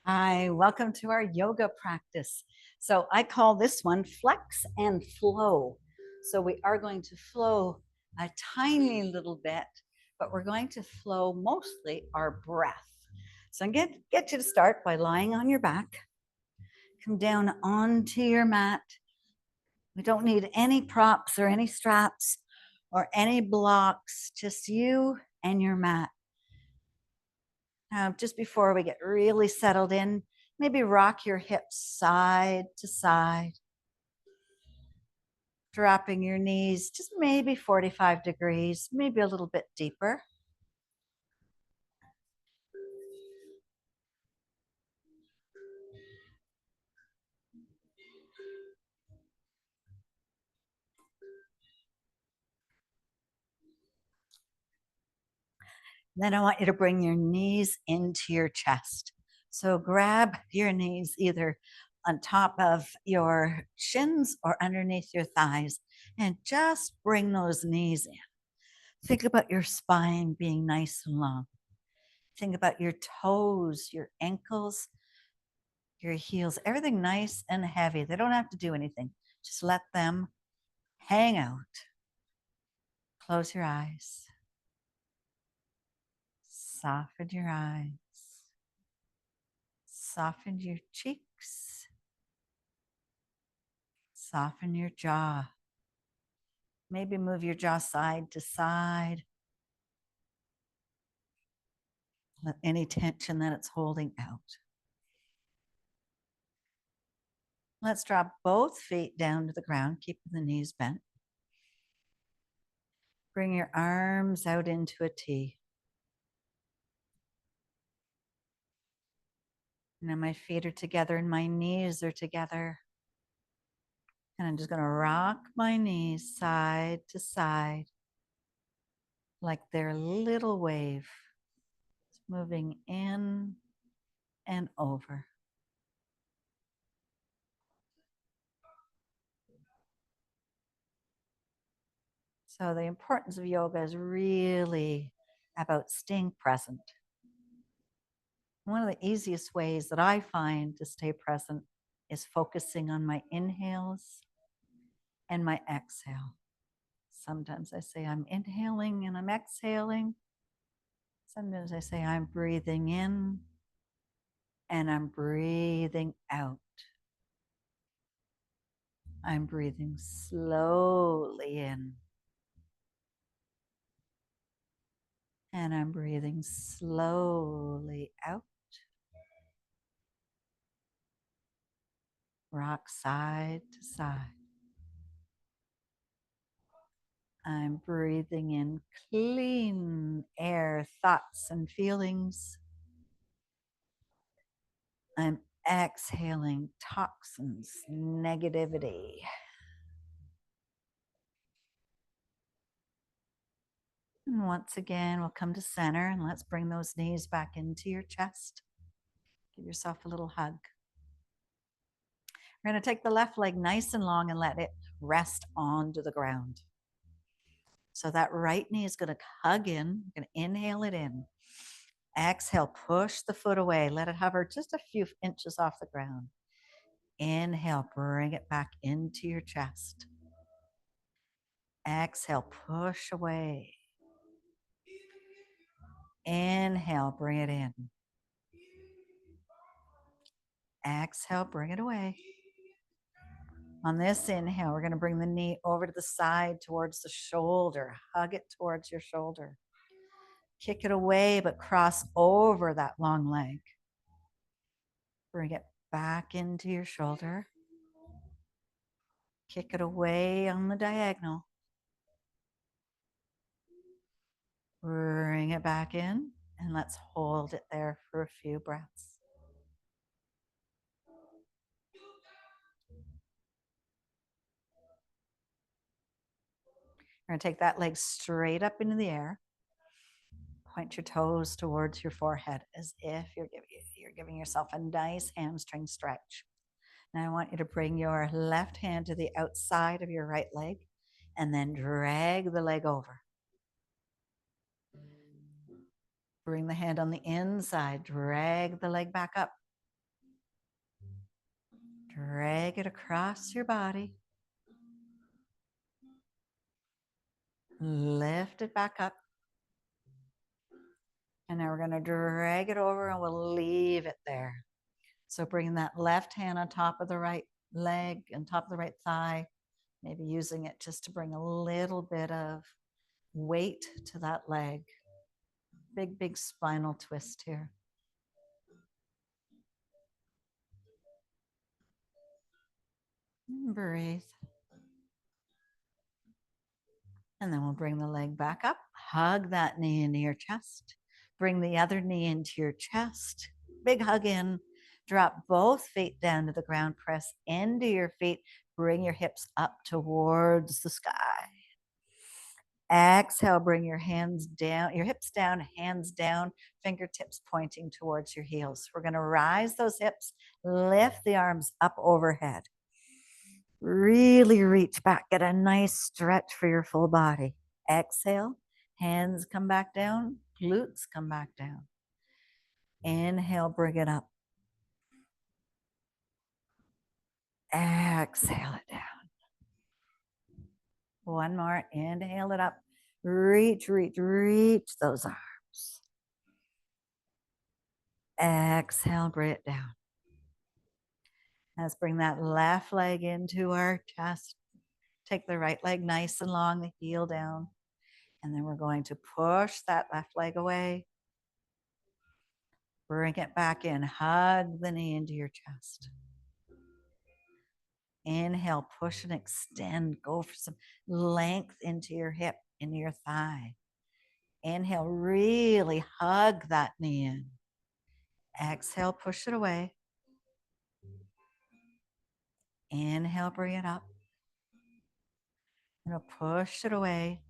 Hi, welcome to our yoga practice. So I call this one flex and flow. So we are going to flow a tiny little bit, but we're going to flow mostly our breath. So I'm going to get you to start by lying on your back. Come down onto your mat. We don't need any props or any straps or any blocks, just you and your mat. Now, just before we get really settled in, maybe rock your hips side to side, dropping your knees just maybe 45 degrees, maybe a little bit deeper. Then I want you to bring your knees into your chest. So grab your knees either on top of your shins or underneath your thighs and just bring those knees in. Think about your spine being nice and long. Think about your toes, your ankles, your heels, everything nice and heavy. They don't have to do anything. Just let them hang out. Close your eyes. Soften your eyes. Soften your cheeks. Soften your jaw. Maybe move your jaw side to side. Let any tension that it's holding out. Let's drop both feet down to the ground, keeping the knees bent. Bring your arms out into a T. Now my feet are together and my knees are together. And I'm just going to rock my knees side to side like they're a little wave, moving in and over. So the importance of yoga is really about staying present. One of the easiest ways that I find to stay present is focusing on my inhales and my exhale. Sometimes I say I'm inhaling and I'm exhaling. Sometimes I say I'm breathing in and I'm breathing out. I'm breathing slowly in and I'm breathing slowly out. Rock side to side. I'm breathing in clean air, thoughts and feelings. I'm exhaling toxins, negativity. And once again, we'll come to center and let's bring those knees back into your chest. Give yourself a little hug. We're going to take the left leg nice and long and let it rest onto the ground. So that right knee is going to hug in. You're going to inhale it in. Exhale, push the foot away. Let it hover just a few inches off the ground. Inhale, bring it back into your chest. Exhale, push away. Inhale, bring it in. Exhale, bring it away. On this inhale, we're going to bring the knee over to the side towards the shoulder. Hug it towards your shoulder. Kick it away, but cross over that long leg. Bring it back into your shoulder. Kick it away on the diagonal. Bring it back in, and let's hold it there for a few breaths. We're going to take that leg straight up into the air. Point your toes towards your forehead as if you're giving yourself a nice hamstring stretch. Now I want you to bring your left hand to the outside of your right leg and then drag the leg over. Bring the hand on the inside, drag the leg back up. Drag it across your body. Lift it back up. And now we're going to drag it over and we'll leave it there. So bring that left hand on top of the right leg and top of the right thigh, maybe using it just to bring a little bit of weight to that leg. Big, big spinal twist here. And breathe. And then we'll bring the leg back up. Hug that knee into your chest. Bring the other knee into your chest. Big hug in. Drop both feet down to the ground. Press into your feet. Bring your hips up towards the sky. Exhale, bring your hands down, your hips down, hands down, fingertips pointing towards your heels. We're going to rise those hips, lift the arms up overhead. Really reach back, get a nice stretch for your full body. Exhale, hands come back down, glutes come back down. Inhale, bring it up. Exhale it down. One more, inhale it up. Reach, reach, reach those arms. Exhale, bring it down. Let's bring that left leg into our chest. Take the right leg nice and long, the heel down. And then we're going to push that left leg away. Bring it back in. Hug the knee into your chest. Inhale, push and extend. Go for some length into your hip, into your thigh. Inhale, really hug that knee in. Exhale, push it away. Inhale, bring it up. Push it away.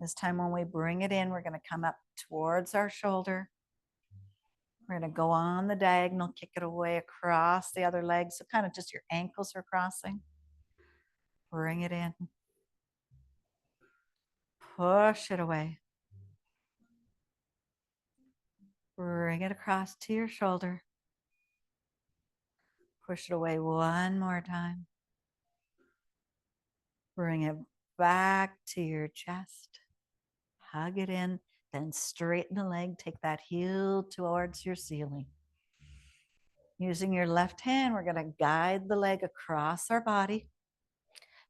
This time when we bring it in, we're going to come up towards our shoulder. We're going to go on the diagonal, kick it away across the other leg. So kind of just your ankles are crossing. Bring it in. Push it away. Bring it across to your shoulder. Push it away one more time. Bring it back to your chest. Hug it in, then straighten the leg. Take that heel towards your ceiling. Using your left hand, we're going to guide the leg across our body.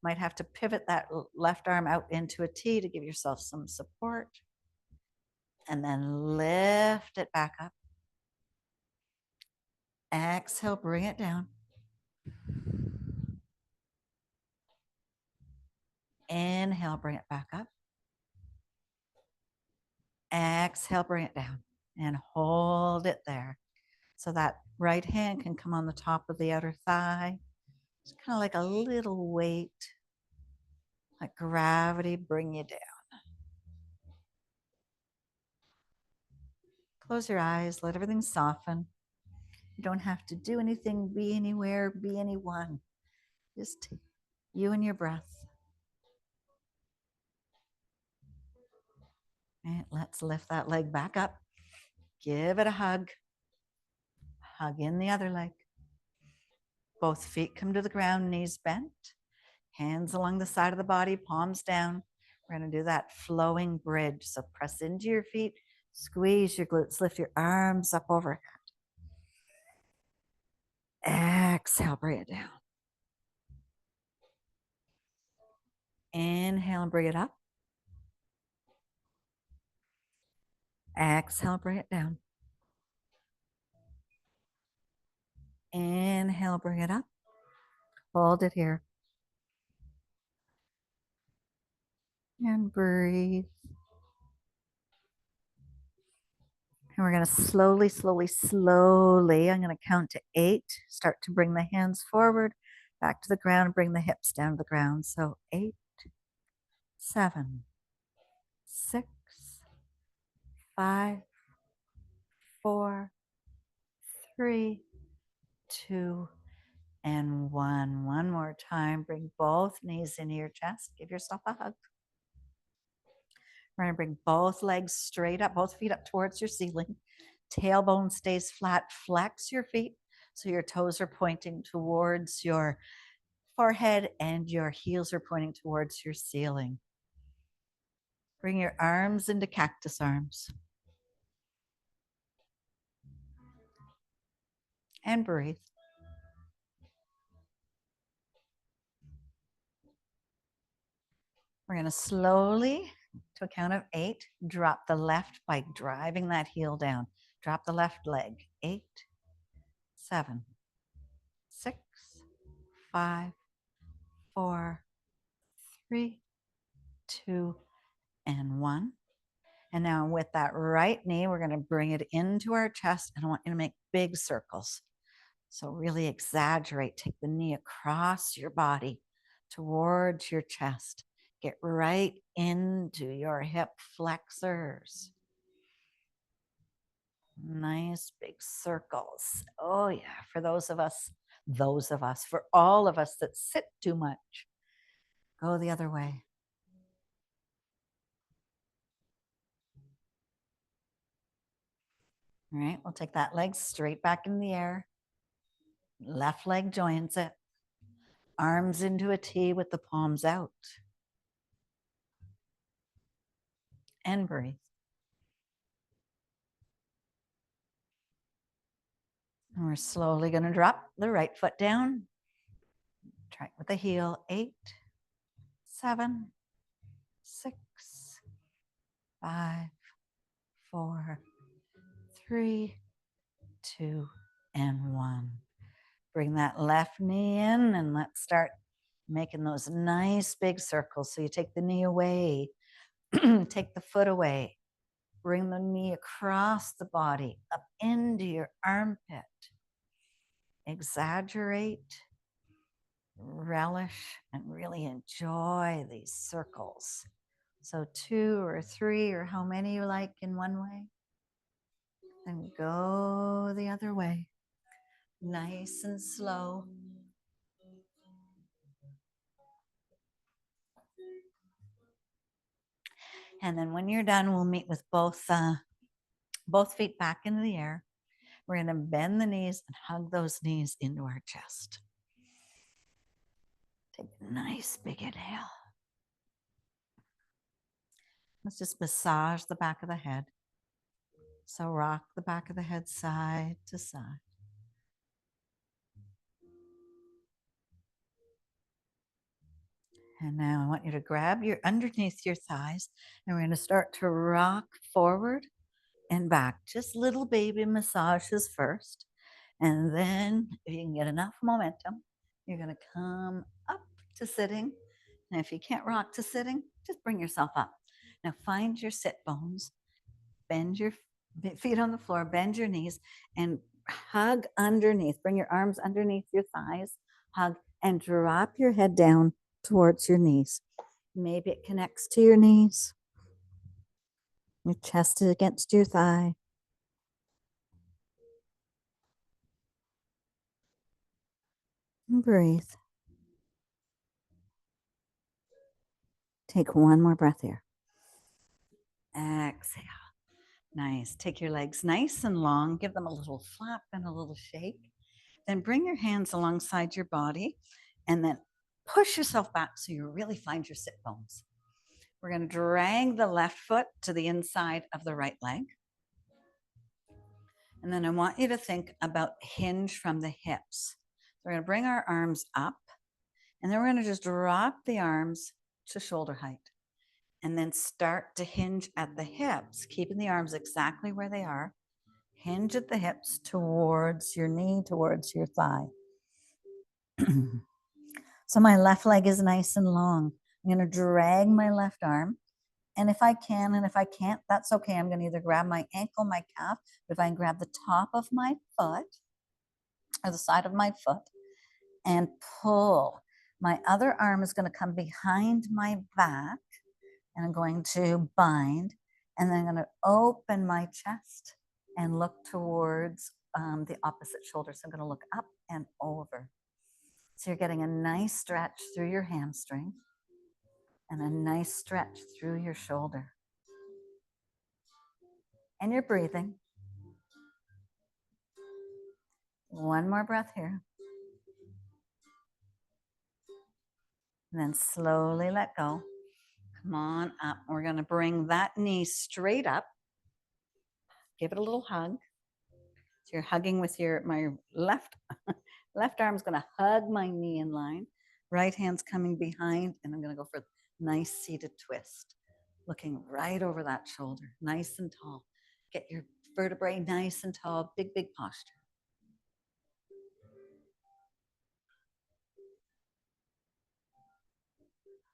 Might have to pivot that left arm out into a T to give yourself some support. And then lift it back up. Exhale, bring it down. Inhale, bring it back up. Exhale, bring it down and hold it there. So that right hand can come on the top of the outer thigh. It's kind of like a little weight, like gravity, bring you down. Close your eyes, let everything soften. You don't have to do anything, be anywhere, be anyone. Just you and your breath. And let's lift that leg back up. Give it a hug. Hug in the other leg. Both feet come to the ground, knees bent. Hands along the side of the body, palms down. We're going to do that flowing bridge. So press into your feet, squeeze your glutes, lift your arms up overhead. Exhale, bring it down. Inhale and bring it up. Exhale, bring it down. Inhale, bring it up. Hold it here. And breathe. And we're going to slowly, slowly, slowly, I'm going to count to 8. Start to bring the hands forward, back to the ground, bring the hips down to the ground. So 8, 7, 6, 5, 4, 3, 2, and 1. One more time. Bring both knees into your chest. Give yourself a hug. We're going to bring both legs straight up, both feet up towards your ceiling. Tailbone stays flat. Flex your feet. So your toes are pointing towards your forehead and your heels are pointing towards your ceiling. Bring your arms into cactus arms. And breathe. We're going to slowly, to a count of 8, drop the left by driving that heel down. Drop the left leg. 8, 7, 6, 5, 4, 3, 2, and 1. And now with that right knee, we're going to bring it into our chest, and I want you to make big circles. So really exaggerate. Take the knee across your body towards your chest. Get right into your hip flexors. Nice big circles. Oh yeah, for for all of us that sit too much, go the other way. All right, we'll take that leg straight back in the air. Left leg joins it. Arms into a T with the palms out. And breathe. And we're slowly going to drop the right foot down. Try it with the heel. 8, 7, 6, 5, 4, 3, 2, and 1. Bring that left knee in and let's start making those nice big circles. So you take the knee away, take the foot away, bring the knee across the body, up into your armpit. Exaggerate, relish, and really enjoy these circles. So 2 or 3 or how many you like in one way. Then go the other way. Nice and slow. And then when you're done, we'll meet with both feet back into the air. We're going to bend the knees and hug those knees into our chest. Take a nice big inhale. Let's just massage the back of the head. So rock the back of the head side to side. And now I want you to grab your underneath your thighs, and we're going to start to rock forward and back. Just little baby massages first. And then if you can get enough momentum, you're going to come up to sitting. And if you can't rock to sitting, just bring yourself up. Now find your sit bones, bend your feet on the floor, bend your knees, and hug underneath. Bring your arms underneath your thighs, hug, and drop your head down towards your knees. Maybe it connects to your knees. Your chest is against your thigh. And breathe. Take one more breath here. Exhale. Nice. Take your legs nice and long. Give them a little flap and a little shake. Then bring your hands alongside your body and then push yourself back so you really find your sit bones. We're going to drag the left foot to the inside of the right leg. And then I want you to think about hinge from the hips. We're going to bring our arms up, and then we're going to just drop the arms to shoulder height. And then start to hinge at the hips, keeping the arms exactly where they are. Hinge at the hips towards your knee, towards your thigh. So my left leg is nice and long. I'm going to drag my left arm. And if I can, and if I can't, that's okay. I'm going to either grab my ankle, my calf, but if I can grab the top of my foot or the side of my foot and pull. My other arm is going to come behind my back and I'm going to bind, and then I'm going to open my chest and look towards the opposite shoulder. So I'm going to look up and over. So you're getting a nice stretch through your hamstring and a nice stretch through your shoulder. And you're breathing. One more breath here. And then slowly let go. Come on up. We're going to bring that knee straight up. Give it a little hug. So you're hugging with my left arm's going to hug my knee in line. Right hand's coming behind, and I'm going to go for a nice seated twist. Looking right over that shoulder, nice and tall. Get your vertebrae nice and tall, big, big posture.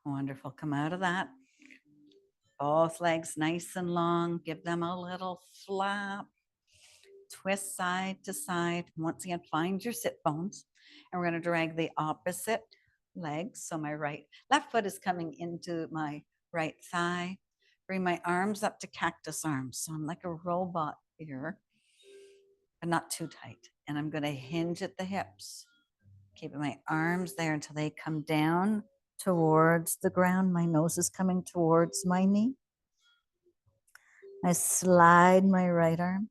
Wonderful. Come out of that. Both legs nice and long. Give them a little flap. Twist side to side. Once again, find your sit bones. And we're going to drag the opposite leg. So my left foot is coming into my right thigh. Bring my arms up to cactus arms. So I'm like a robot here, but not too tight. And I'm going to hinge at the hips. Keeping my arms there until they come down towards the ground. My nose is coming towards my knee. I slide my right arm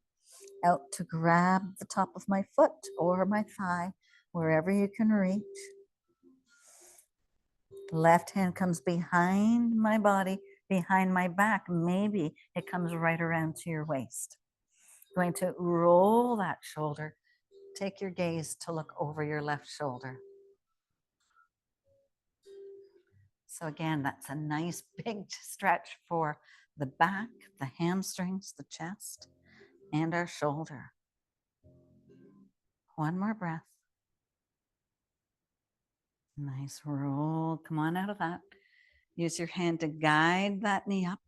out to grab the top of my foot or my thigh, wherever you can reach. Left hand comes behind my body, behind my back. Maybe it comes right around to your waist. Going to roll that shoulder. Take your gaze to look over your left shoulder. So again, that's a nice big stretch for the back, the hamstrings, the chest, and our shoulder. One more breath. Nice roll. Come on out of that. Use your hand to guide that knee up.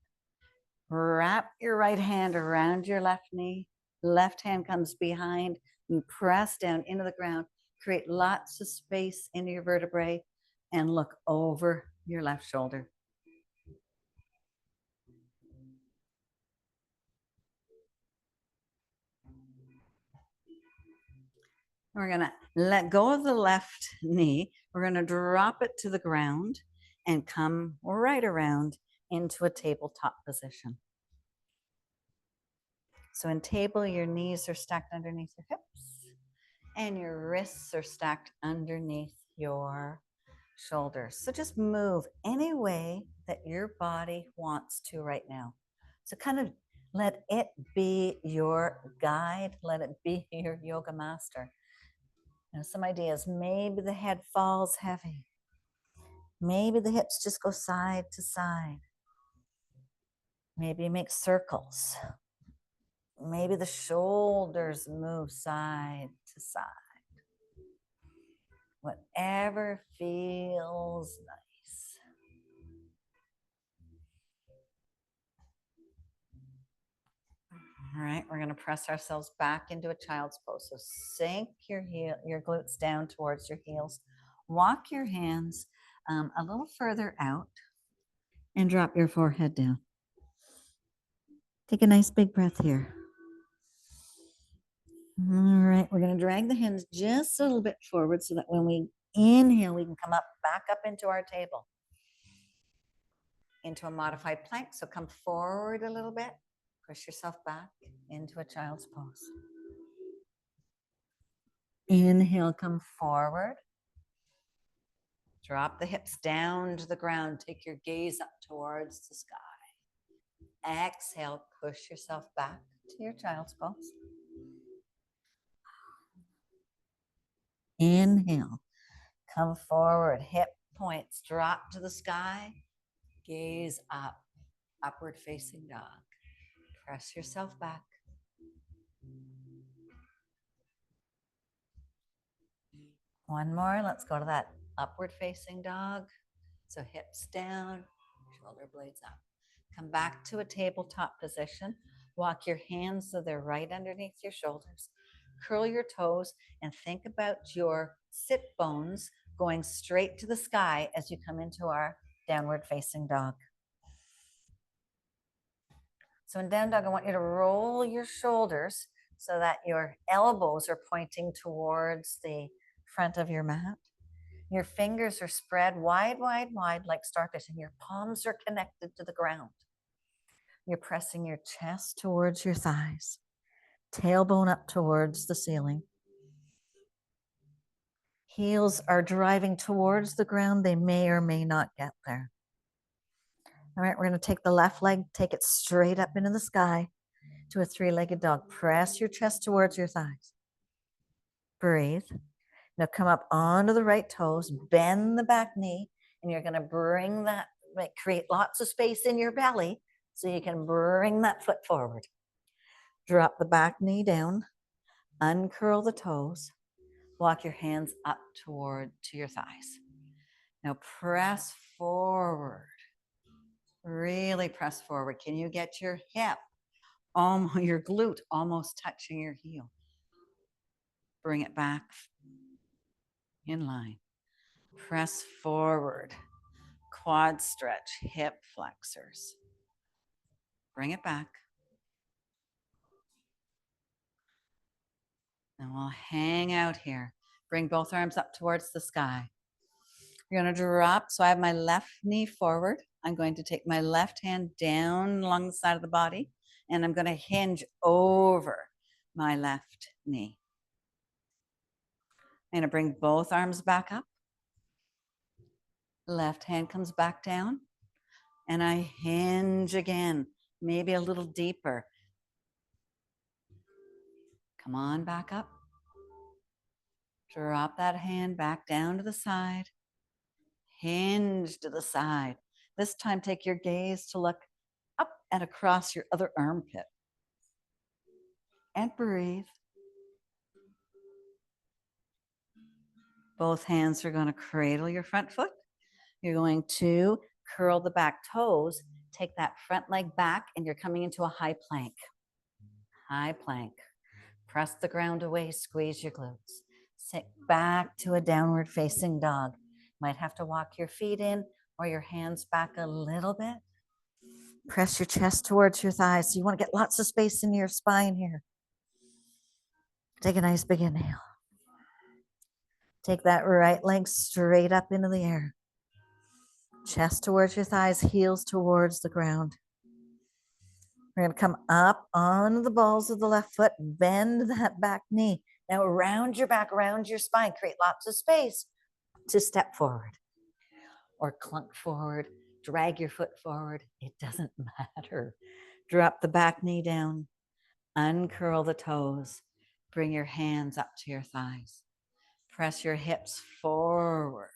Wrap your right hand around your left knee. Left hand comes behind. You press down into the ground. Create lots of space into your vertebrae and look over your left shoulder. We're going to let go of the left knee. We're going to drop it to the ground and come right around into a tabletop position. So in table, your knees are stacked underneath your hips and your wrists are stacked underneath your shoulders. So just move any way that your body wants to right now. So kind of let it be your guide. Let it be your yoga master. Now, some ideas. Maybe the head falls heavy. Maybe the hips just go side to side. Maybe you make circles. Maybe the shoulders move side to side. Whatever feels nice. All right, we're going to press ourselves back into a child's pose. So sink your glutes down towards your heels. Walk your hands a little further out and drop your forehead down. Take a nice big breath here. All right, we're going to drag the hands just a little bit forward so that when we inhale, we can come up back up into our table, into a modified plank. So come forward a little bit, push yourself back into a child's pose. Inhale, come forward. Drop the hips down to the ground. Take your gaze up towards the sky. Exhale, push yourself back to your child's pose. Inhale, come forward, hip points drop to the sky. Gaze up, upward facing dog. Press yourself back. One more, let's go to that upward facing dog. So hips down, shoulder blades up. Come back to a tabletop position. Walk your hands so they're right underneath your shoulders. Curl your toes and think about your sit bones going straight to the sky as you come into our downward facing dog. So in down dog, I want you to roll your shoulders so that your elbows are pointing towards the front of your mat. Your fingers are spread wide, wide, wide like starfish, and your palms are connected to the ground. You're pressing your chest towards your thighs, tailbone up towards the ceiling. Heels are driving towards the ground. They may or may not get there. All right, we're going to take the left leg, take it straight up into the sky to a three-legged dog. Press your chest towards your thighs. Breathe. Now come up onto the right toes, bend the back knee, and you're going to bring that, create lots of space in your belly so you can bring that foot forward. Drop the back knee down, uncurl the toes, walk your hands up toward to your thighs. Now press forward. Really press forward. Can you get your hip, your glute almost touching your heel? Bring it back in line. Press forward. Quad stretch, hip flexors. Bring it back. And we'll hang out here. Bring both arms up towards the sky. You're going to drop. So I have my left knee forward. I'm going to take my left hand down along the side of the body, and I'm going to hinge over my left knee. I'm going to bring both arms back up. Left hand comes back down, and I hinge again, maybe a little deeper. Come on back up. Drop that hand back down to the side. Hinge to the side. This time, take your gaze to look up and across your other armpit. And breathe. Both hands are going to cradle your front foot. You're going to curl the back toes. Take that front leg back, and you're coming into a high plank. High plank. Press the ground away, squeeze your glutes. Sit back to a downward facing dog. Might have to walk your feet in or your hands back a little bit. Press your chest towards your thighs. So you want to get lots of space in your spine here. Take a nice big inhale. Take that right leg straight up into the air. Chest towards your thighs, heels towards the ground. We're going to come up on the balls of the left foot, bend that back knee. Now round your back, round your spine, create lots of space to step forward or clunk forward, drag your foot forward. It doesn't matter. Drop the back knee down, uncurl the toes, bring your hands up to your thighs. Press your hips forward.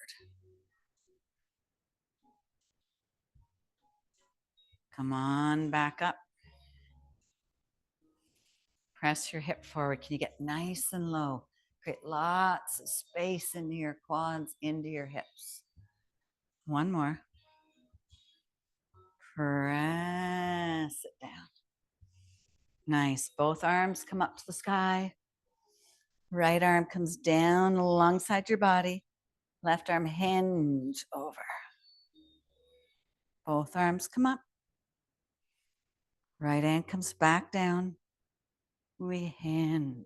Come on back up. Press your hip forward. Can you get nice and low? Create lots of space into your quads, into your hips. One more. Press it down. Nice. Both arms come up to the sky. Right arm comes down alongside your body. Left arm hinge over. Both arms come up. Right hand comes back down. We hinge.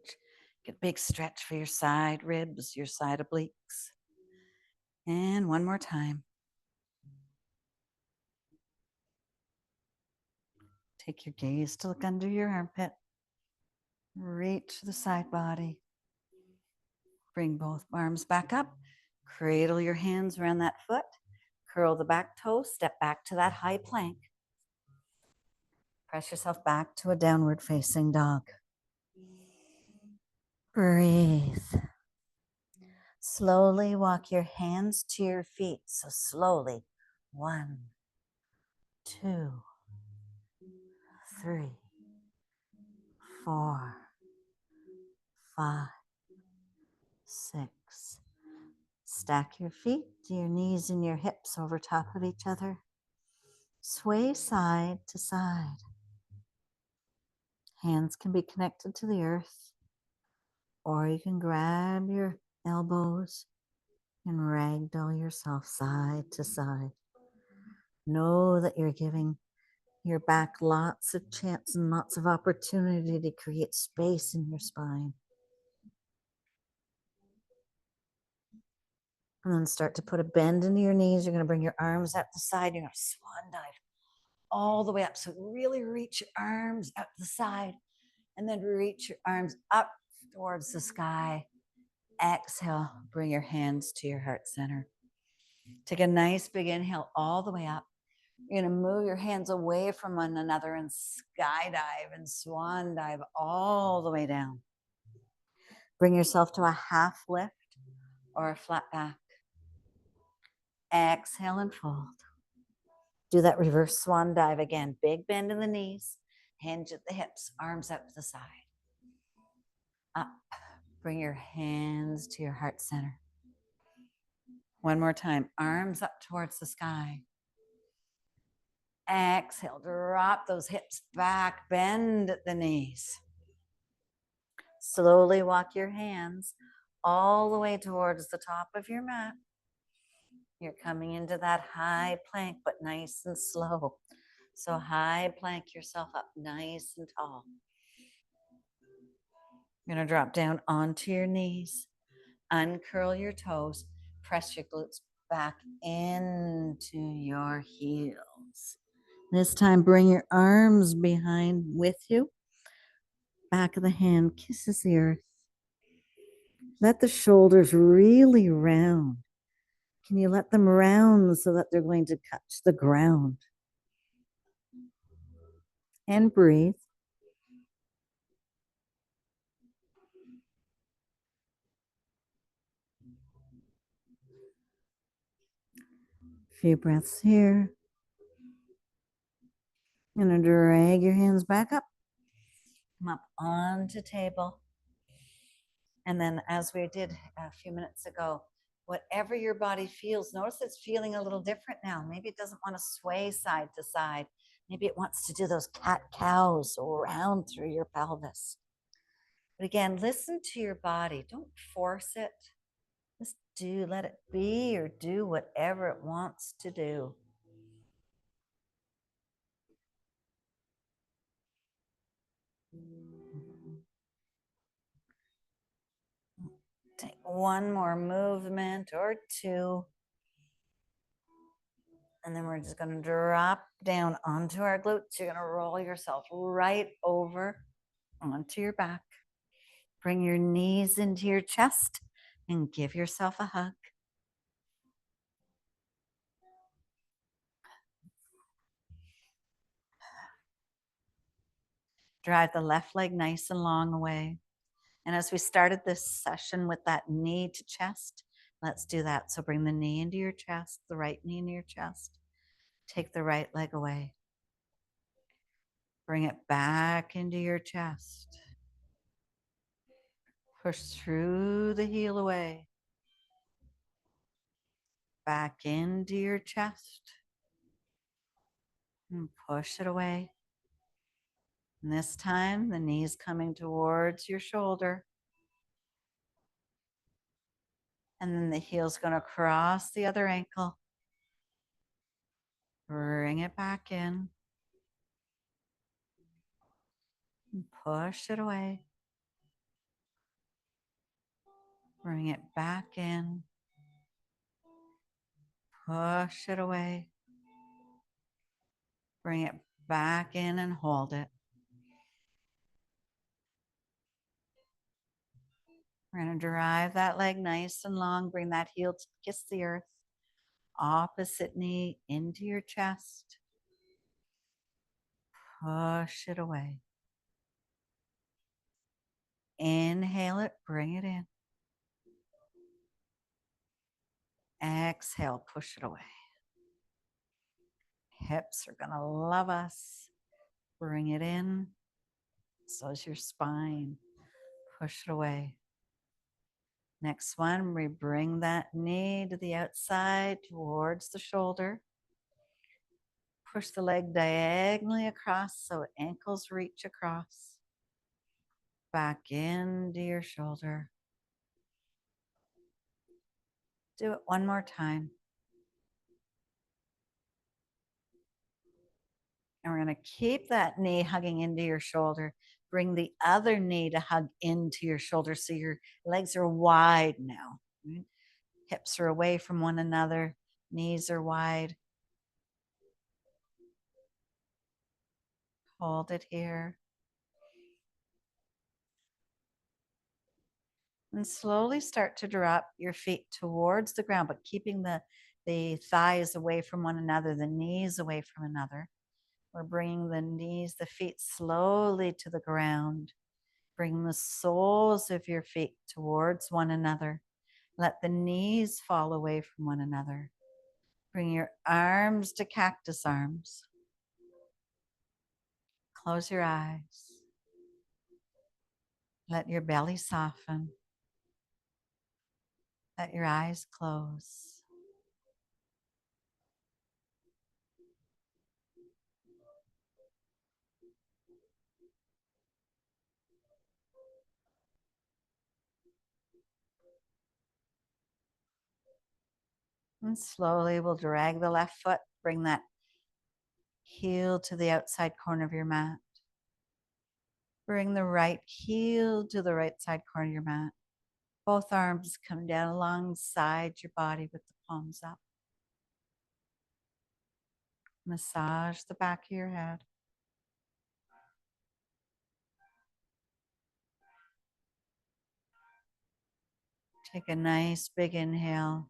Get a big stretch for your side ribs, your side obliques. And one more time. Take your gaze to look under your armpit. Reach the side body. Bring both arms back up. Cradle your hands around that foot. Curl the back toe. Step back to that high plank. Press yourself back to a downward facing dog. Breathe. Slowly walk your hands to your feet. So slowly. 1, 2, 3, 4, 5, 6. Stack your feet to your knees and your hips over top of each other. Sway side to side. Hands can be connected to the earth, or you can grab your elbows and ragdoll yourself side to side. Know that you're giving your back lots of chance and lots of opportunity to create space in your spine. And then start to put a bend into your knees. You're going to bring your arms out the side. You're going to swan dive all the way up. So really reach your arms out the side and then reach your arms up towards the sky Exhale, bring your hands to your heart center. Take a nice big inhale all the way up. You're going to move your hands away from one another and skydive and swan dive all the way down. Bring yourself to a half lift or a flat back. Exhale and fold. Do that reverse swan dive again. Big bend in the knees, hinge at the hips, arms up to the side. Up. Bring your hands to your heart center. One more time. Arms up towards the sky. Exhale. Drop those hips back. Bend at the knees. Slowly walk your hands all the way towards the top of your mat. You're coming into that high plank, but nice and slow. So high plank yourself up nice and tall. You're going to drop down onto your knees, uncurl your toes, press your glutes back into your heels. This time, bring your arms behind with you. Back of the hand kisses the earth. Let the shoulders really round. Can you let them round so that they're going to touch the ground? And breathe. Few breaths here. I'm going to drag your hands back up. Come up onto table. And then as we did a few minutes ago, whatever your body feels, notice it's feeling a little different now. Maybe it doesn't want to sway side to side. Maybe it wants to do those cat-cows around through your pelvis. But again, listen to your body. Don't force it. Just let it be or do whatever it wants to do. Take one more movement or two. And then we're just going to drop down onto our glutes. You're going to roll yourself right over onto your back. Bring your knees into your chest and give yourself a hug. Drive the left leg nice and long away. And as we started this session with that knee to chest, let's do that. So bring the knee into your chest, the right knee into your chest. Take the right leg away. Bring it back into your chest. Push through the heel away. Back into your chest. And push it away. And this time, the knee's coming towards your shoulder. And then the heel's going to cross the other ankle. Bring it back in. And push it away. Bring it back in. Push it away. Bring it back in and hold it. We're going to drive that leg nice and long. Bring that heel to kiss the earth. Opposite knee into your chest. Push it away. Inhale it, bring it in. Exhale, push it away. Hips are going to love us. Bring it in. So is your spine. Push it away. Next one, we bring that knee to the outside towards the shoulder. Push the leg diagonally across so ankles reach across. Back into your shoulder. Do it one more time. And we're going to keep that knee hugging into your shoulder. Bring the other knee to hug into your shoulder so your legs are wide now. Right? Hips are away from one another. Knees are wide. Hold it here. And slowly start to drop your feet towards the ground, but keeping the thighs away from one another, the knees away from another. We're bringing the knees, the feet slowly to the ground. Bring the soles of your feet towards one another. Let the knees fall away from one another. Bring your arms to cactus arms. Close your eyes. Let your belly soften. Let your eyes close. And slowly we'll drag the left foot, bring that heel to the outside corner of your mat. Bring the right heel to the right side corner of your mat. Both arms come down alongside your body with the palms up. Massage the back of your head. Take a nice big inhale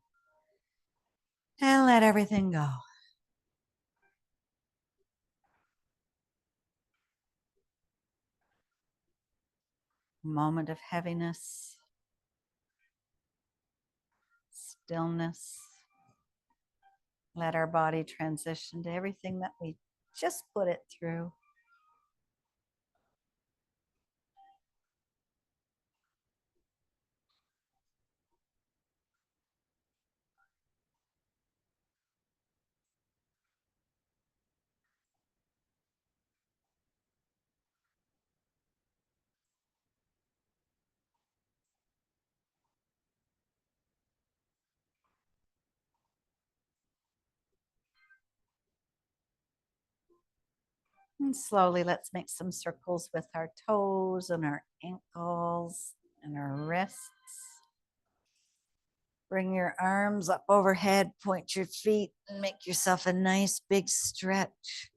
and let everything go. Moment of heaviness, stillness. Let our body transition to everything that we just put it through. And slowly, let's make some circles with our toes and our ankles and our wrists. Bring your arms up overhead, point your feet, and make yourself a nice big stretch.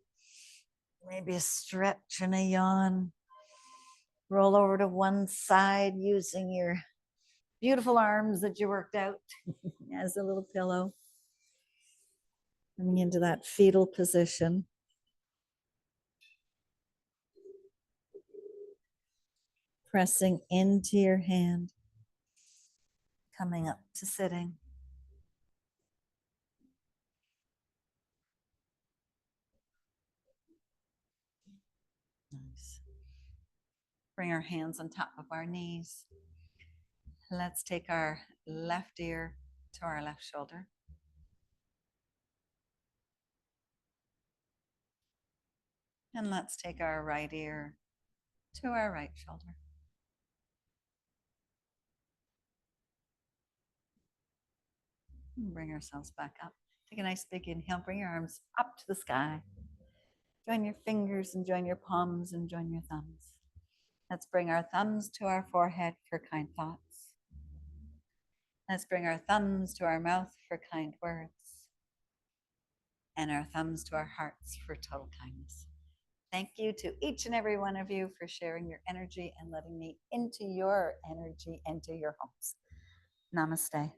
Maybe a stretch and a yawn. Roll over to one side using your beautiful arms that you worked out as a little pillow. Coming into that fetal position. Pressing into your hand. Coming up to sitting. Nice. Bring our hands on top of our knees. Let's take our left ear to our left shoulder. And let's take our right ear to our right shoulder. And bring ourselves back up. Take a nice big inhale. Bring your arms up to the sky. Join your fingers and join your palms and join your thumbs. Let's bring our thumbs to our forehead for kind thoughts. Let's bring our thumbs to our mouth for kind words. And our thumbs to our hearts for total kindness. Thank you to each and every one of you for sharing your energy and letting me into your energy, into your homes. Namaste.